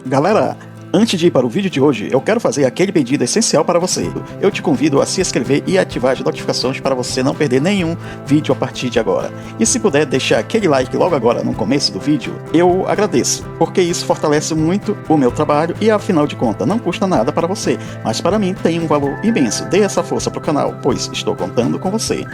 Galera, antes de ir para o vídeo de hoje, eu quero fazer aquele pedido essencial para você. Eu te convido a se inscrever e ativar as notificações para você não perder nenhum vídeo a partir de agora. E se puder deixar aquele like logo agora no começo do vídeo, eu agradeço, porque isso fortalece muito o meu trabalho e afinal de contas não custa nada para você, mas para mim tem um valor imenso. Dê essa força para o canal, pois estou contando com você.